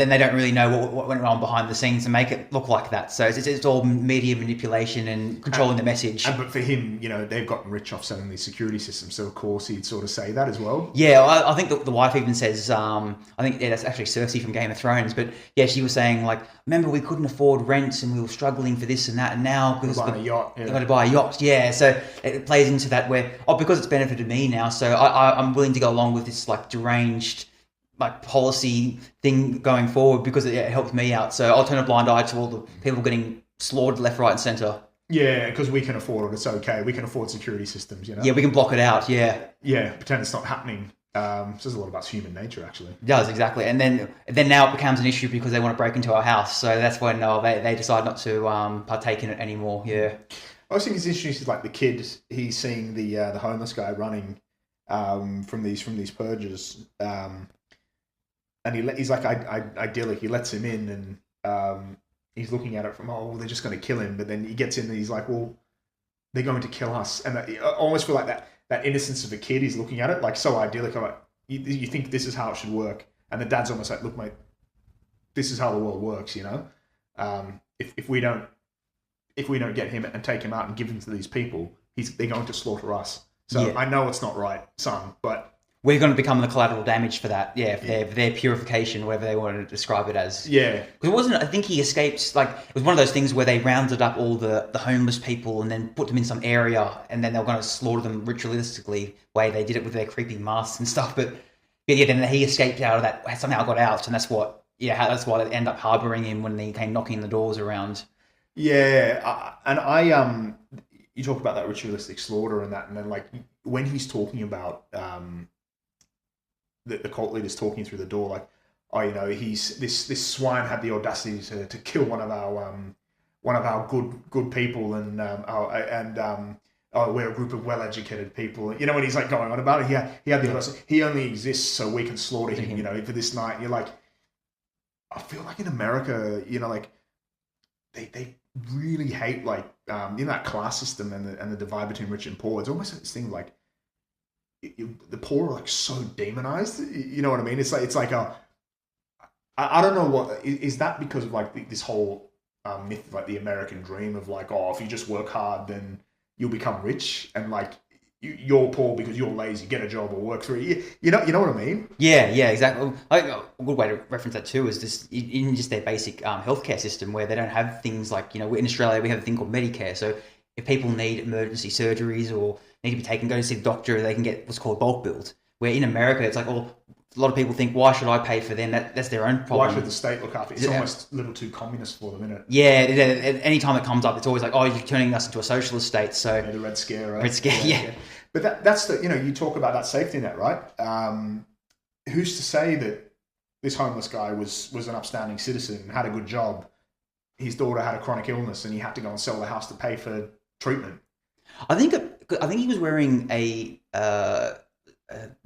they don't really know what went on behind the scenes to make it look like that. So it's all media manipulation and controlling the message. But for him, they've gotten rich off selling these security systems, so of course he'd sort of say that as well. Yeah, I think the wife even says, I think that's actually Cersei from Game of Thrones, but yeah, she was saying like, remember we couldn't afford rents and we were struggling for this and that, and now because buying a yacht, I've got to buy a yacht. Yeah, so it plays into that where because it's benefited me now, so I'm willing to go along with this like deranged like policy thing going forward because it helped me out. So I'll turn a blind eye to all the people getting slaughtered left, right, and centre. Yeah, because we can afford it. It's okay. We can afford security systems. Yeah, we can block it out. Yeah. Yeah, pretend it's not happening. Says a lot about human nature, actually. It does, exactly. And then now it becomes an issue because they want to break into our house. So that's when they decide not to partake in it anymore. Yeah. I also think it's interesting, like the kid, he's seeing the homeless guy running from these purges, and he's like idyllic. He lets him in, and he's looking at it from they're just going to kill him. But then he gets in, and he's like, well, they're going to kill us, and I almost feel like that innocence of a kid. He's looking at it like so idyllic. I'm like, you think this is how it should work, and the dad's almost like, look, mate, this is how the world works. If we don't get him and take him out and give him to these people, they're going to slaughter us. So yeah. I know it's not right, son, but we're going to become the collateral damage for that. Yeah, for their purification, whatever they want to describe it as. Yeah. Because it wasn't, I think he escaped, like, it was one of those things where they rounded up all the homeless people and then put them in some area and then they were going to slaughter them ritualistically, way they did it with their creepy masks and stuff. But yeah, then he escaped out of that, somehow got out, and that's why they end up harbouring him when they came knocking the doors around. Yeah, you talk about that ritualistic slaughter and that, and then like when he's talking about the cult leader's talking through the door, like, he's this swine had the audacity to kill one of our good people, and we're a group of well-educated people. When he's like going on about it, he had the audacity. He only exists so we can slaughter him, for this night. And you're like, I feel like in America, like they really hate like that class system and the divide between rich and poor. It's almost like this thing like the poor are like so demonized. You know what I mean? It's like I don't know what is that because of like this whole myth of like the American dream of like, if you just work hard then you'll become rich, and like you're poor because you're lazy, get a job or work through it. You know what I mean? Yeah, exactly. I think a good way to reference that too is just in just their basic healthcare system, where they don't have things like, in Australia we have a thing called Medicare. So if people need emergency surgeries or need to be taken, go to see the doctor, they can get what's called bulk billed. Where in America it's like, a lot of people think, why should I pay for them? That's their own problem. Why should the state look after it? It's almost a little too communist for them, isn't it? Yeah, any time it comes up, it's always like, you're turning us into a socialist state. So the Red Scare, right? Red Scare, yeah. But that's the, you talk about that safety net, right? Who's to say that this homeless guy was an upstanding citizen, had a good job, his daughter had a chronic illness, and he had to go and sell the house to pay for treatment? I think he was wearing a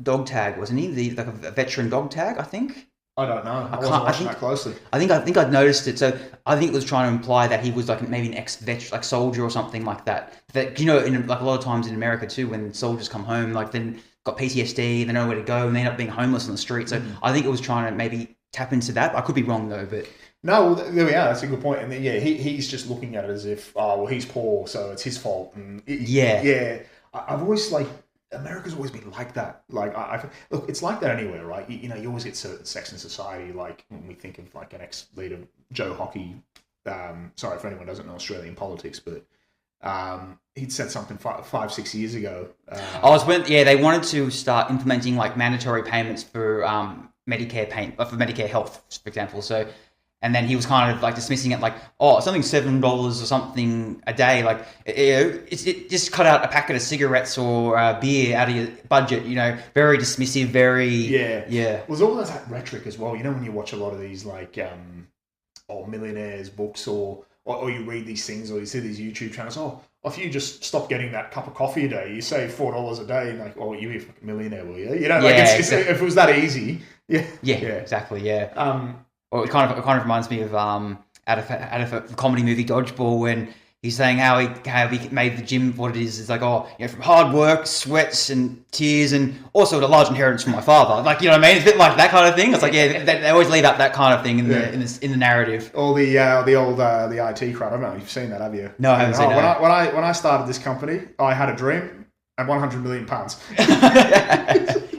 dog tag, wasn't he? Like a veteran dog tag, I think. I don't know. I wasn't watching that closely. I think I'd noticed it. So I think it was trying to imply that he was like maybe an ex-veteran, like soldier or something like that. That in like a lot of times in America too, when soldiers come home, like then got PTSD, they don't know where to go, and they end up being homeless on the street. So I think it was trying to maybe tap into that. I could be wrong though, but. No, well, there we are. That's a good point. And then, he's just looking at it as if, he's poor, so it's his fault. And I've always America's always been like that. Like, look, it's like that anywhere, right? You always get certain sects in society. Like when we think of like an ex-leader, Joe Hockey. Sorry if anyone doesn't know Australian politics, but he'd said something 5-6 years ago. They wanted to start implementing like mandatory payments for Medicare health, for example. So. And then he was kind of like dismissing it like, something $7 or something a day. Like, it just cut out a packet of cigarettes or beer out of your budget, very dismissive, very... Yeah. Well, there's all that rhetoric as well. When you watch a lot of these like, millionaires books or you read these things or you see these YouTube channels, if you just stop getting that cup of coffee a day, you save $4 a day, and like, you'll be a fucking millionaire, will you? Exactly. If it was that easy. Yeah. Yeah, exactly, yeah. Well, it kind of reminds me of out of a comedy movie Dodgeball, when he's saying how he made the gym what it is. It's like, oh, from hard work, sweats and tears, and also a large inheritance from my father. Like, you know what I mean? It's a bit like that kind of thing. It's like, yeah, they always leave out that kind of thing in the narrative. Or the IT crowd. I don't know if you've seen that, have you? No, I haven't seen that. When I started this company, I had a dream and £100 million.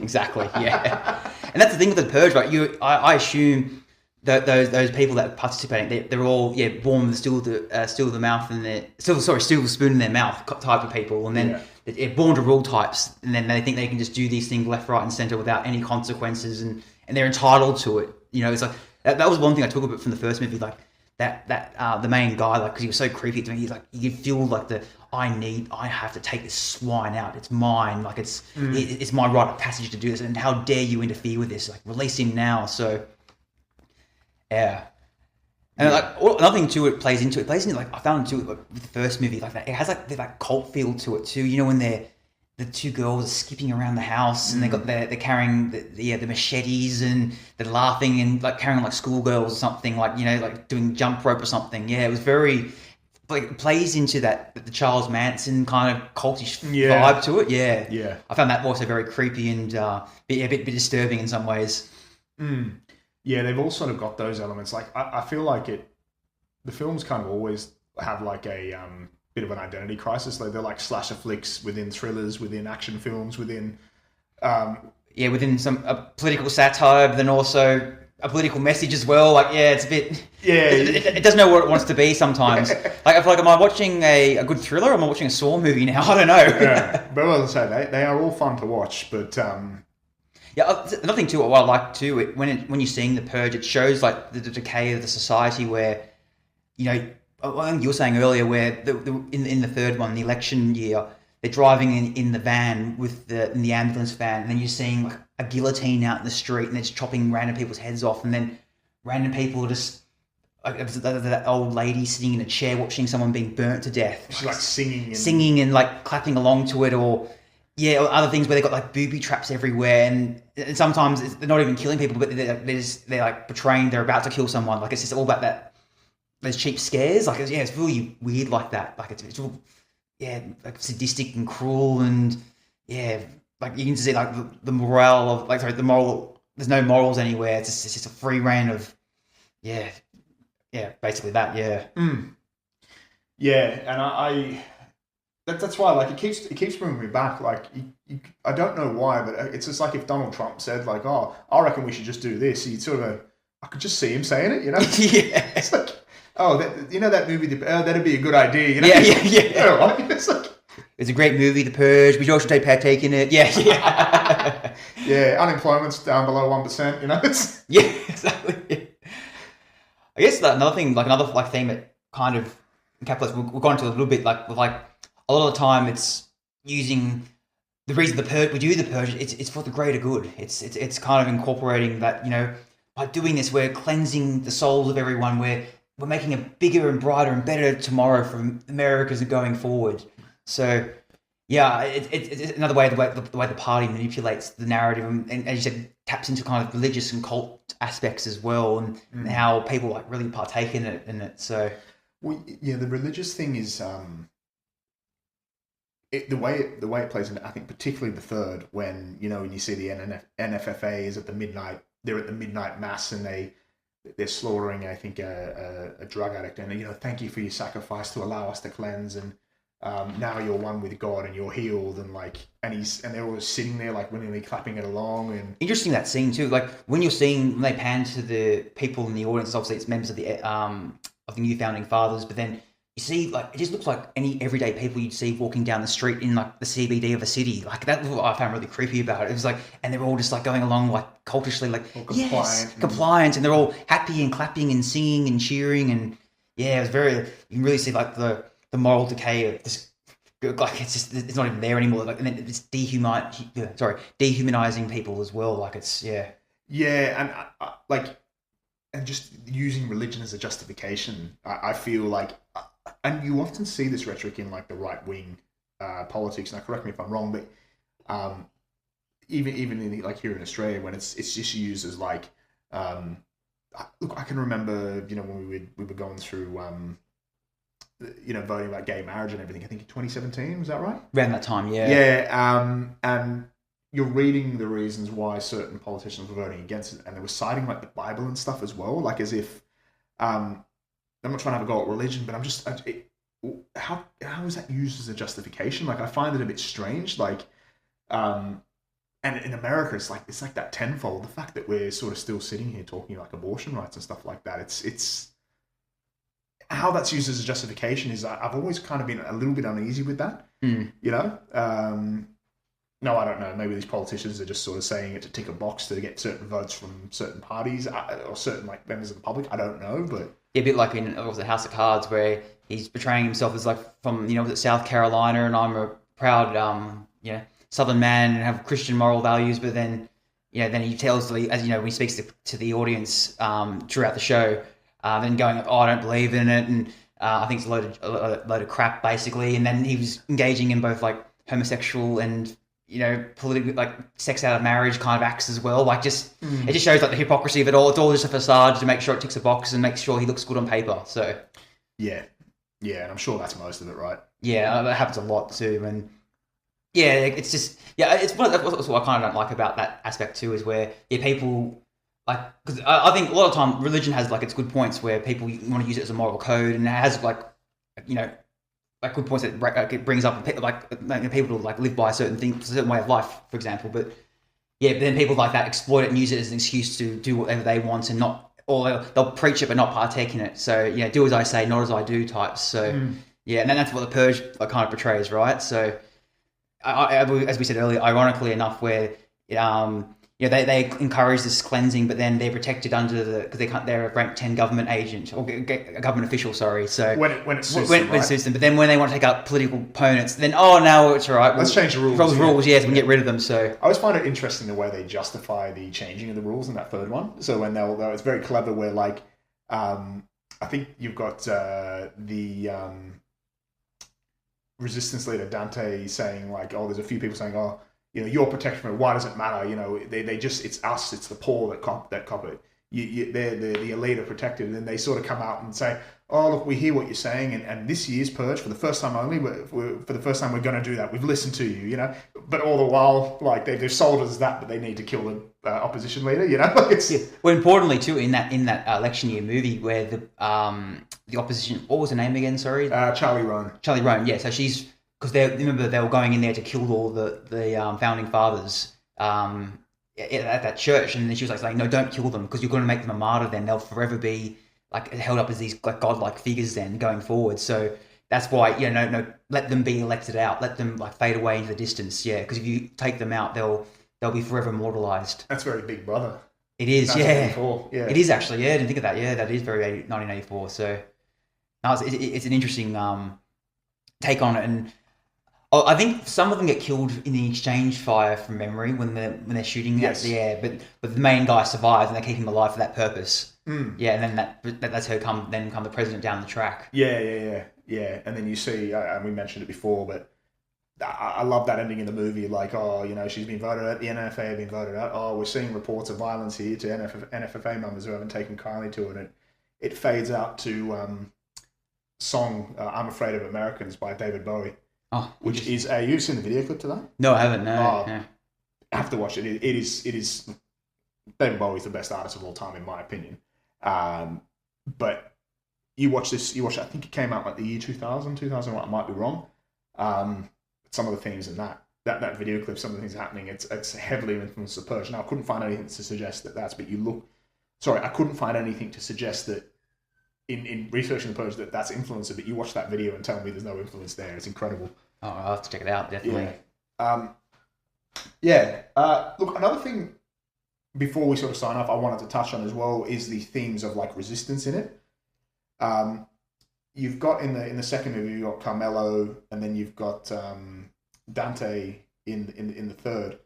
Exactly. Yeah. And that's the thing with the Purge, right? I assume that those people that are participating, they're all born with still the mouth and still the spoon in their mouth type of people, and then they're born to rule types, and then they think they can just do these things left, right, and center without any consequences, and they're entitled to it. It's like that was one thing I took a bit from the first movie, like that the main guy, like, because he was so creepy to me. He's like, you could feel like I have to take this swine out. It's mine. Like it's my rite of passage to do this, and how dare you interfere with this? Like, release him now. So. Yeah, and like another thing too, it plays into like I found too with the first movie, like that it has like cult feel to it too. When the two girls are skipping around the house and they're carrying the machetes and they're laughing and like carrying like schoolgirls or something, like like doing jump rope or something. Yeah, it was very like plays into that the Charles Manson kind of cultish vibe to it. Yeah. I found that also very creepy and a bit disturbing in some ways. Yeah, they've all sort of got those elements. Like, I feel like the films kind of always have like a bit of an identity crisis. Like, they're like slasher flicks within thrillers, within action films, within... within some political satire, but then also a political message as well. Like, it's a bit... Yeah. It doesn't know what it wants to be sometimes. Like, I feel like, am I watching a good thriller or am I watching a Saw movie now? I don't know. Yeah, but as I say, they are all fun to watch, but... Yeah, another thing too, what I like too, when you're seeing the Purge, it shows like the decay of the society where, I think you were saying earlier where in the third one, the election year, they're driving in the van in the ambulance van, and then you're seeing like a guillotine out in the street, and it's chopping random people's heads off, and then random people just like that old lady sitting in a chair watching someone being burnt to death. She's like singing and like clapping along to it, or other things where they've got like booby traps everywhere, and sometimes they're not even killing people, but they're like portraying they're about to kill someone. Like, it's just all about those cheap scares. Like, it's really weird like that. Like, it's all, like sadistic and cruel, and like you can see like the morale of the moral. There's no morals anywhere. It's just a free reign of basically that. And I that's why, like, it keeps bringing me back. Like, I don't know why, but it's just like if Donald Trump said, like, "Oh, I reckon we should just do this." He'd sort of, I could just see him saying it, It's like, oh, that movie, that'd be a good idea, Yeah. It's like, it's a great movie, The Purge. We all should partake in it. Yeah. Unemployment's down below 1%. It's exactly. I guess that another thing, like another like theme that kind of encapsulates. We've gone into a little bit like with like. A lot of the time, it's using the reason we do the Purge. It's for the greater good. It's kind of incorporating that, by doing this, we're cleansing the souls of everyone. We're making a bigger and brighter and better tomorrow for Americans going forward. So, it's another way the way the party manipulates the narrative, and as you said, taps into kind of religious and cult aspects as well, and how people like really partake in it. So, the religious thing is. The way it plays into, I think, particularly the third, when you see the NFFA is at the midnight mass, and they're slaughtering, I think, a drug addict, and thank you for your sacrifice to allow us to cleanse, and now you're one with God and you're healed, and they're all sitting there like willingly clapping it along. And interesting that scene too, like when they pan to the people in the audience, obviously it's members of the new founding fathers, but then you see, like, it just looks like any everyday people you'd see walking down the street in, like, the CBD of a city. Like, that was what I found really creepy about it. It was like, and they're all just, like, going along, like, cultishly, like, compliant, and they're all happy and clapping and singing and cheering, and, it was very, you can really see, like, the moral decay of this, like, it's not even there anymore, like, and then it's dehumanizing people as well, like, it's, and, and just using religion as a justification, I feel like... And you often see this rhetoric in like the right wing politics. Now, correct me if I'm wrong, but even in like here in Australia, when it's just used as like, look, I can remember when we were going through voting about gay marriage and everything. I think in 2017, was that right? Around that time, yeah. Yeah, and you're reading the reasons why certain politicians were voting against it, and they were citing like the Bible and stuff as well, like as if I'm not trying to have a go at religion, but how is that used as a justification? Like I find it a bit strange. Like, and in America, it's like that tenfold. The fact that we're sort of still sitting here talking like abortion rights and stuff like that. It's how that's used as a justification is I've always kind of been a little bit uneasy with that. You know. No, I don't know. Maybe these politicians are just sort of saying it to tick a box to get certain votes from certain parties or certain like members of the public. I don't know, but yeah, a bit like in the House of Cards, where he's portraying himself as like from was it South Carolina, and I'm a proud Southern man and have Christian moral values. But then then he tells as when he speaks to the audience throughout the show, then going I don't believe in it, and I think it's a load of crap basically. And then he was engaging in both like homosexual and politically like sex out of marriage kind of acts as well. Like it just shows like the hypocrisy of it all. It's all just a facade to make sure it ticks a box and makes sure he looks good on paper. So yeah, and I'm sure that's most of it, right? Yeah, that happens a lot too, and yeah, it's just it's what I kind of don't like about that aspect too is where people like because I think a lot of time religion has like its good points where people want to use it as a moral code and it has like like good points that it brings up like people to like live by a certain way of life, for example. But then people like that exploit it and use it as an excuse to do whatever they want and not, or they'll preach it but not partake in it. So do as I say, not as I do types. So and then that's what the Purge kind of portrays, right? So as we said earlier, ironically enough, where they encourage this cleansing, but then they're protected under because they're a rank 10 government agent or a government official. Sorry, so when it suits them, but then when they want to take out political opponents, then now it's all right. Let's change the rules. Rules, yes, we can get rid of them. So I always find it interesting the way they justify the changing of the rules in that third one. So when it's very clever, where like I think you've got the resistance leader Dante saying like, there's a few people saying, you're protected from it. Why does it matter? They just, it's us, it's the poor that cop it. They're the elite are protected. And then they sort of come out and say, look, we hear what you're saying. And this year's Purge, for the first time only, we're going to do that. We've listened to you, But all the while, like, they've sold us that, but they need to kill the opposition leader, Well, importantly, too, in that election year movie where the opposition, what was her name again, sorry? Charlie Roan. Charlie Roan, yeah. So she's... Because remember they were going in there to kill all the founding fathers at that church, and then she was like saying, "No, don't kill them because you're going to make them a martyr. Then they'll forever be like held up as these like godlike figures then going forward." So that's why no, let them be elected out, let them like fade away into the distance. Yeah, because if you take them out, they'll be forever immortalized. That's very Big Brother. It is, yeah. It is actually, yeah. I didn't think of that. Yeah, that is very 1984. So no, it's an interesting take on it. And I think some of them get killed in the exchange fire from memory when they're shooting at the air, but the main guy survives and they keep him alive for that purpose. Yeah, and then that's how come the president down the track. Yeah. And then you see, and we mentioned it before, but I love that ending in the movie. Like, she's been voted out, the NFA have been voted out. We're seeing reports of violence here to NFFA members who haven't taken kindly to it. And it fades out to song "I'm Afraid of Americans" by David Bowie. Which is you've seen the video clip to that? No, I haven't. No. I have to watch it. It is David Bowie's the best artist of all time in my opinion. But you watch this. I think it came out like the year 2001. I might be wrong. Some of the things in that video clip, some of the things happening, it's heavily influenced the Purge. Now I couldn't find anything to suggest that that's. But I couldn't find anything to suggest that. In researching the Purge that's influenced it, but you watch that video and tell me there's no influence there. It's incredible. I'll have to check it out, definitely. Look, another thing before we sort of sign off, I wanted to touch on as well is the themes of like resistance in it. You've got in the second movie, you've got Carmelo, and then you've got Dante in the third.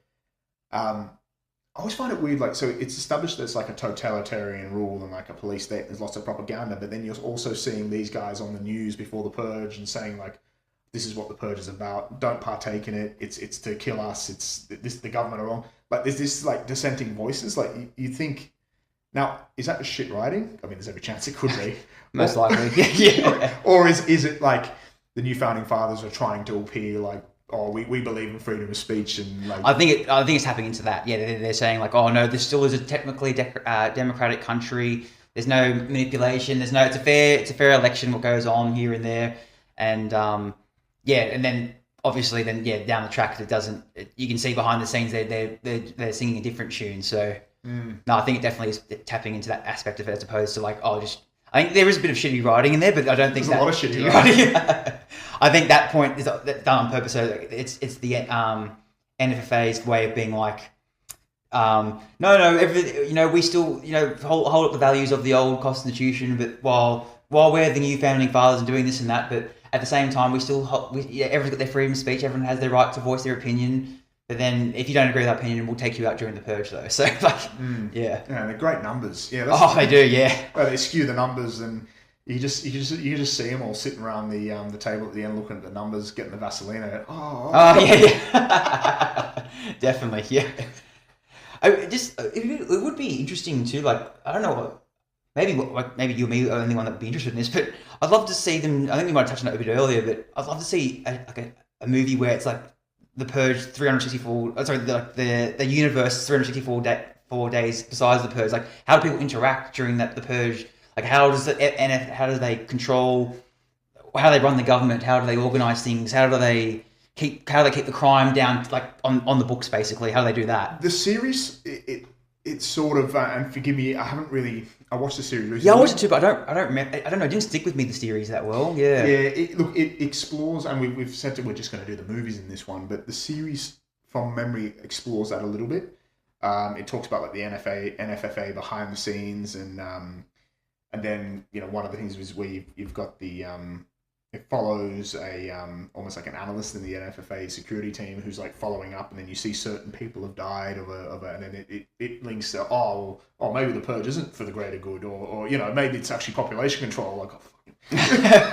I always find it weird, like, so it's established that it's like a totalitarian rule and like a police state, there's lots of propaganda, but then you're also seeing these guys on the news before the Purge and saying like, this is what the Purge is about, don't partake in it, it's to kill us, the government are wrong. But there's this like dissenting voices, like you think, Now, is that shit writing? I mean, there's every chance it could be. Most likely. Yeah. Or is it like the new founding fathers are trying to appear like, oh, we believe in freedom of speech and like... I think it's tapping into that. Yeah, they're saying like, oh no, this still is a technically democratic country. There's no manipulation. It's a fair election. What goes on here and there, and and then obviously down the track it doesn't. You can see behind the scenes they're singing a different tune. So no, I think it definitely is tapping into that aspect of it as opposed to like I think there is a bit of shitty writing in there, but I don't think there's a lot of shitty writing. I think that point is done on purpose. So it's the NFFA's way of being like, we still hold up the values of the old constitution, but while we're the new founding fathers and doing this and that, but at the same time everyone's got their freedom of speech. Everyone has their right to voice their opinion. But then, if you don't agree with that opinion, we'll take you out during the purge, though. So, yeah, they're great numbers. Yeah, they do. Yeah, they skew the numbers, and you just see them all sitting around the table at the end, looking at the numbers, getting the Vaseline. Yeah, definitely. Yeah, it would be interesting too. Like, I don't know, maybe you and me are the only one that would be interested in this, but I'd love to see them. I think we might have touched on it a bit earlier, but I'd love to see a movie where it's like the Purge 364. Sorry, the universe 364 days besides the Purge. Like, how do people interact during the Purge? Like, how do they control? How do they run the government? How do they organize things? How do they keep the crime down? Like on the books, basically. How do they do that? The series, it's sort of, and forgive me, I watched the series recently. Yeah, I watched it too, but I don't remember. I don't know. It didn't stick with me, the series, that well. Yeah. Yeah. It explores, and we've said that we're just going to do the movies in this one, but the series, from memory, explores that a little bit. It talks about like the NFFA behind the scenes, and then one of the things is where you've got the it follows almost like an analyst in the NFFA security team who's like following up, and then you see certain people have died and then it links to maybe the Purge isn't for the greater good, or maybe it's actually population control, like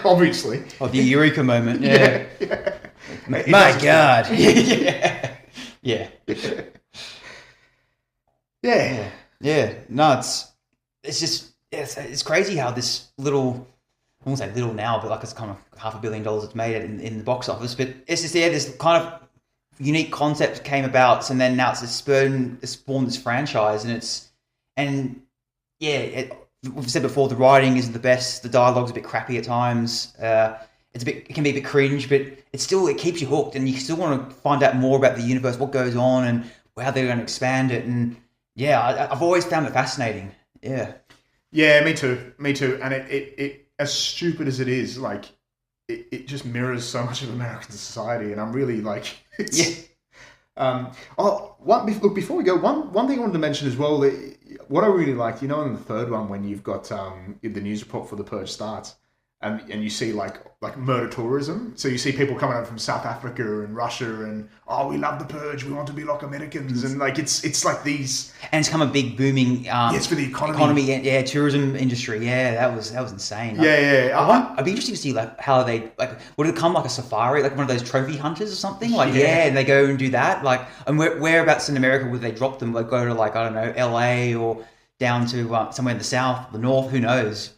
obviously. Oh, the eureka moment. Yeah. Yeah. My God. Yeah. Yeah. No, it's just it's crazy how this little. I won't say little now, but like it's kind of $500 million it's made in the box office. But it's just this kind of unique concept came about, and then now it's spawned this franchise, we've said before, the writing isn't the best, the dialogue's a bit crappy at times. It can be a bit cringe, but it keeps you hooked, and you still want to find out more about the universe, what goes on, and how they're going to expand it. And I've always found it fascinating. Yeah. Yeah, me too. And it as stupid as it is, like it just mirrors so much of American society, and I'm really like, look, before we go, one thing I wanted to mention as well, what I really liked, in the third one when you've got the news report for the Purge starts, and you see like murder tourism. So you see people coming over from South Africa and Russia, and we love the Purge, we want to be like Americans, and like it's like these, and it's come a big booming it's for the economy, tourism industry. Yeah, that was insane. I'd be interested to see like how they would it come like a safari, like one of those trophy hunters or something, and they go and do that, like, and whereabouts in America would they drop them? Like go to like, I don't know, LA or down to somewhere in the south, the north, who knows.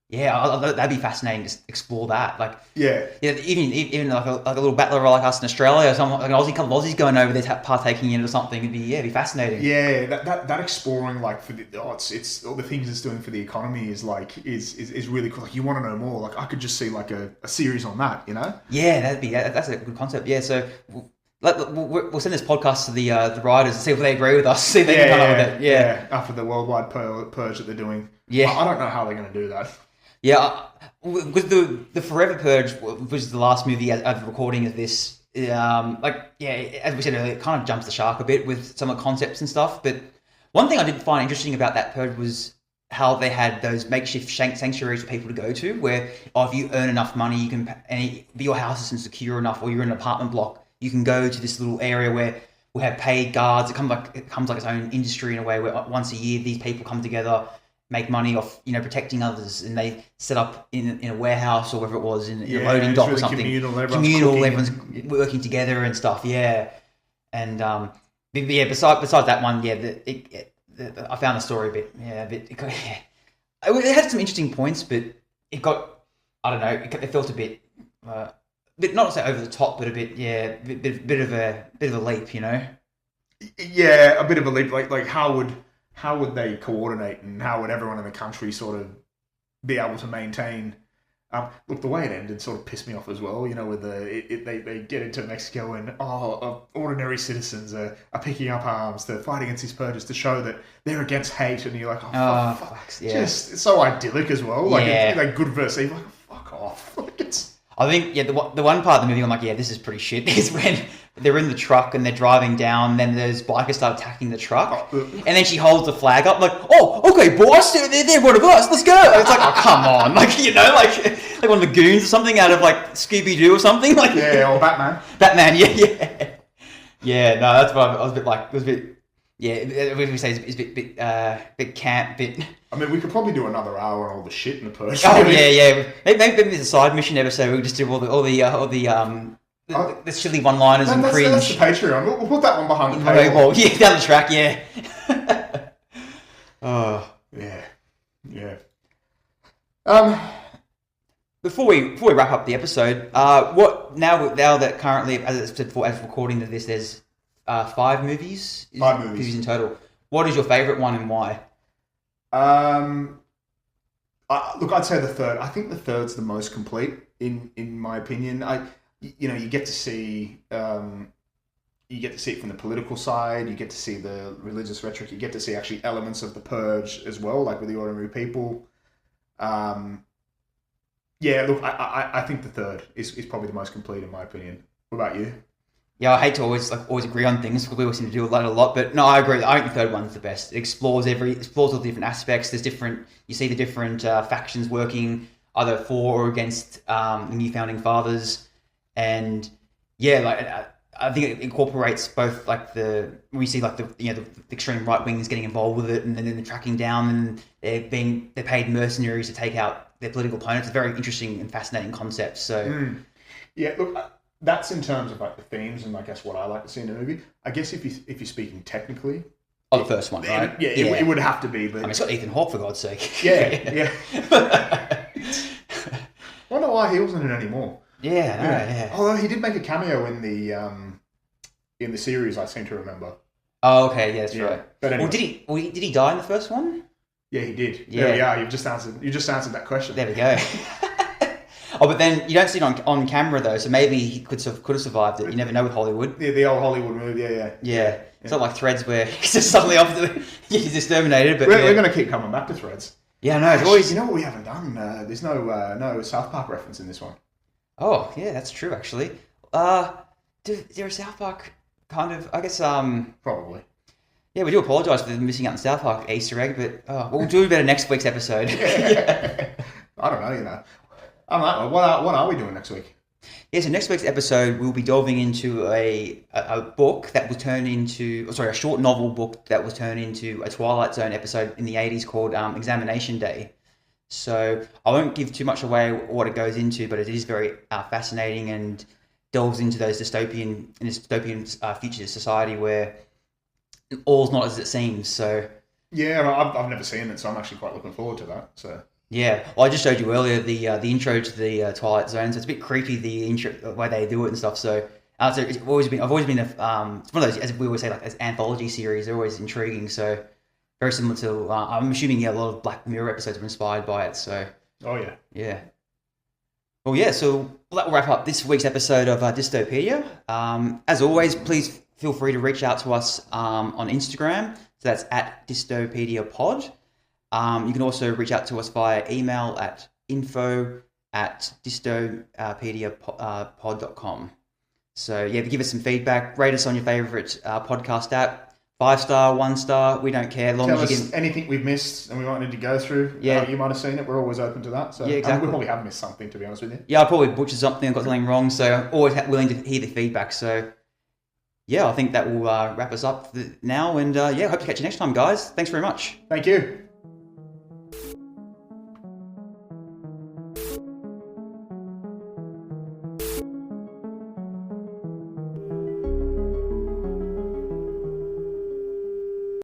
Yeah, that'd be fascinating to explore that. Like, even like a little battler like us in Australia, or something, like a couple of Aussies going over there partaking in it or something. It'd be fascinating. Yeah, that exploring like for it's all the things it's doing for the economy is really cool. Like, you want to know more. Like, I could just see like a series on that. Yeah, that's a good concept. Yeah, so. We'll send this podcast to the writers and see if they agree with us. See if they can come up with it. Yeah, after the worldwide purge that they're doing. Yeah, I don't know how they're going to do that. Yeah, with the Forever Purge, which is the last movie of the recording of this, as we said earlier, it kind of jumps the shark a bit with some of the concepts and stuff. But one thing I did find interesting about that Purge was how they had those makeshift sanctuaries for people to go to, where if you earn enough money, you can, and your house isn't secure enough, or you're in an apartment block, you can go to this little area where we have paid guards. It comes like its own industry in a way, where once a year these people come together, make money off protecting others, and they set up in a warehouse or wherever it was in a loading dock or something. Communal, everyone's working together and stuff. Yeah, and besides that one, the I found the story a bit. It had some interesting points, but it got, I don't know, it felt a bit, not to say over the top, but a bit, bit of a leap, you know. Yeah, a bit of a leap. Like how would they coordinate, and how would everyone in the country sort of be able to maintain? Look, the way it ended sort of pissed me off as well. You know, with they get into Mexico and ordinary citizens are picking up arms to fight against these purges to show that they're against hate, and you're like, fuck. Yeah. Just it's so idyllic as well. Like, like good versus evil. Like, fuck off. Like, it's. I think the one part of the movie I'm like, yeah, this is pretty shit. Is when they're in the truck and they're driving down, then those bikers start attacking the truck, and then she holds the flag up like, oh, okay, boss, they're one of us, let's go. It's like, oh, come on, like, you know, like one of the goons or something out of like Scooby Doo or something, like, yeah, or Batman. Yeah. No, that's what I was a bit like. It was a bit. Yeah, we say it's a bit camp, bit. I mean, we could probably do another hour on all the shit in the Purge. Oh yeah. Maybe there's a side mission episode. We'll just do all the silly one-liners and cringe. That's the Patreon. We'll put that one behind the paywall. Yeah, down the track. Yeah. Oh yeah. Before we wrap up the episode, what now that currently, as I said before, as recording of this, there's 5 movies. 5 movies in total. What is your favourite one and why? Look, I'd say the third. I think the third's the most complete in my opinion. You get to see it from the political side. You get to see the religious rhetoric. You get to see actually elements of the Purge as well, like with the ordinary people. Look, I think the third is probably the most complete in my opinion. What about you? Yeah, I hate to always agree on things because we always seem to do that a lot, but no, I agree. I think the third one's the best. It explores all the different aspects. You see the different factions working either for or against the new founding fathers, and I think it incorporates both the extreme right wings getting involved with it, and then the tracking down, and they're paid mercenaries to take out their political opponents. It's a very interesting and fascinating concept. So yeah, look. That's in terms of like the themes and I guess what I like to see in a movie. I guess if you're speaking technically, the first one, right? It would have to be. But it's got Ethan Hawke, for God's sake. Yeah. Wonder why he wasn't in it anymore. Yeah. Although he did make a cameo in the series, I seem to remember. Oh, okay, yeah, that's right. But anyway. Did he die in the first one? Yeah, he did. Yeah. There we are. You just answered that question. There we go. Oh, but then you don't see it on camera though, so maybe he could have survived it. You never know with Hollywood. Yeah, the old Hollywood movie. Yeah. It's not like Threads where he's just suddenly he's exterminated. But we're going to keep coming back to Threads. Yeah, no, it's always. You know what we haven't done? There's no South Park reference in this one. Oh yeah, that's true actually. Is there a South Park kind of? I guess probably. Yeah, we do apologise for missing out on South Park Easter egg, but we'll do better next week's episode. I don't know, I don't know. What are we doing next week? Yeah, so next week's episode, we'll be delving into a book that will turn into... a short novel book that was turned into a Twilight Zone episode in the 80s called Examination Day. So I won't give too much away what it goes into, but it is very fascinating and delves into those dystopian future society where all's not as it seems. So yeah, I've never seen it, so I'm actually quite looking forward to that. So yeah, well, I just showed you earlier the intro to the Twilight Zone, so it's a bit creepy the intro, the way they do it and stuff. So I've always been it's one of those, as we always say, like as anthology series. They're always intriguing. So very similar to I'm assuming a lot of Black Mirror episodes are inspired by it. So yeah. Well, yeah. So that will wrap up this week's episode of Dystopia. As always, please feel free to reach out to us on Instagram. So that's at DystopiaPod. You can also reach out to us via email at info@dystopediapod.com. So yeah, give us some feedback. Rate us on your favourite podcast app. 5-star, 1-star, we don't care. Tell us anything we've missed and we might need to go through. Yeah. You might have seen it. We're always open to that. So yeah, exactly. We probably have missed something, to be honest with you. Yeah, I probably butchered something, got something wrong. So I'm always willing to hear the feedback. So yeah, I think that will wrap us up now. And hope to catch you next time, guys. Thanks very much. Thank you.